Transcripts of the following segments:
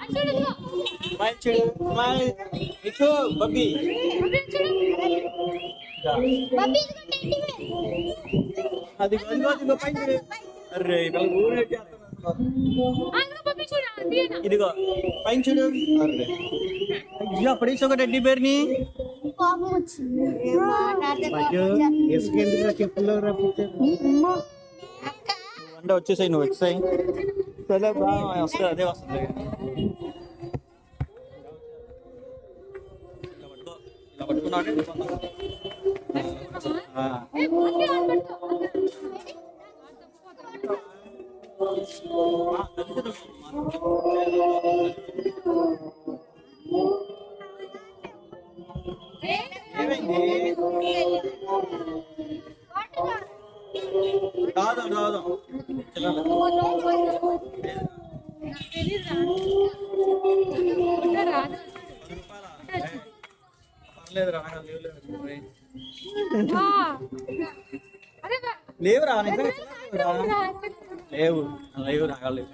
smile చూడు smile ఇటు బబ్బీ అది గొంతు పైన అరే ఇదిగో పైన చూడు అయ్యో పడేసి ఒక టెడ్డీ బేర్ని అంటే వచ్చేసాయి నువ్వు వచ్చేసాయి సరే వస్తుంది అదే వస్తుంది ఇలా పట్టుకున్నాడు ఏమైంది రాదు రాదు పర్లేదు రా లేవురా లేవు లేవు రాగలేవు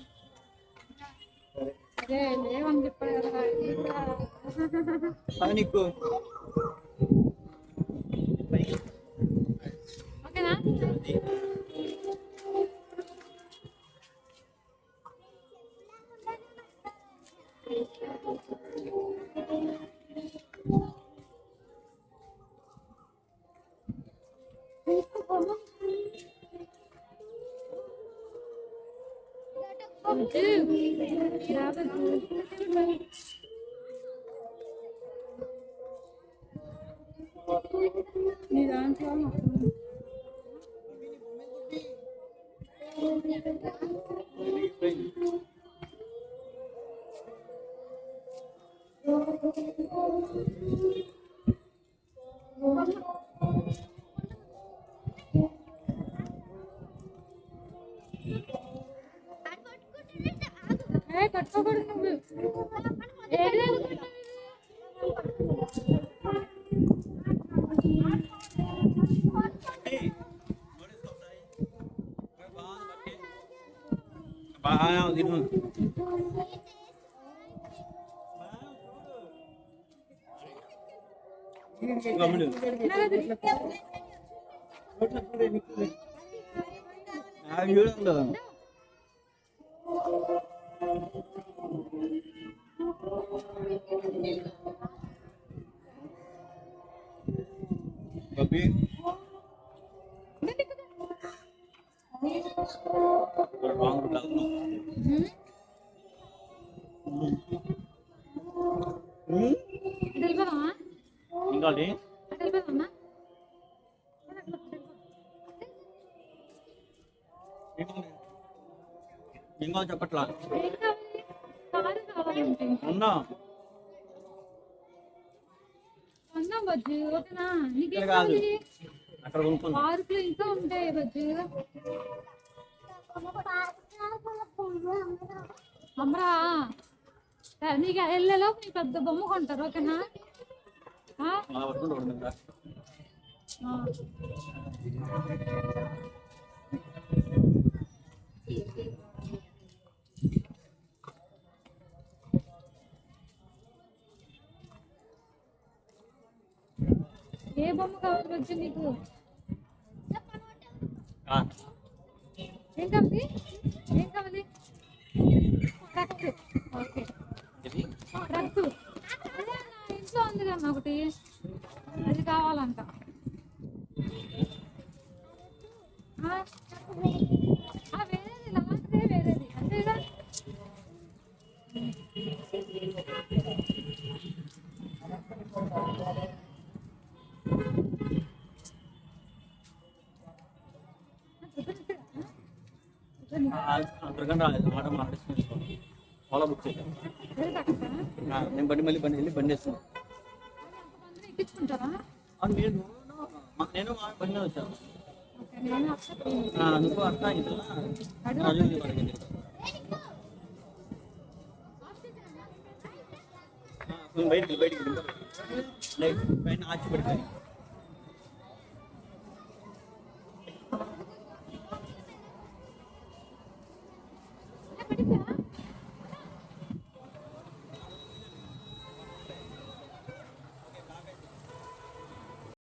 నీకు ఇంకా చెప్పట్లా అన్నా బజ్జీ ఓకేనా కాదు అక్కడ పార్కులు ఇంకా ఉంటాయి బజ్జీ అమ్మరా నీకు వెళ్ళేలోపు నీ పెద్ద బొమ్మ కొంటారు ఓకేనా ఏ బొమ్మ కావాలి బజ్జీ నీకు ఏం కావాలి ఏం కావాలి ట్రక్ ఓకే ట్రక్ ఇంట్లో ఉంది కదా ఒకటి అది కావాలంట వేరేది లాంటిదే వేరేది అంతేగా అంతకన్నా మాట మాట్లాడుకుని ఓలా బుక్ చేయాలి నేను బండి మళ్ళీ బండి వెళ్ళి బండి వేస్తున్నాను నేను బండి వచ్చాను అందుకు అర్థం అయింది బయటికి బయటికి పైన ఆచి పెడతాను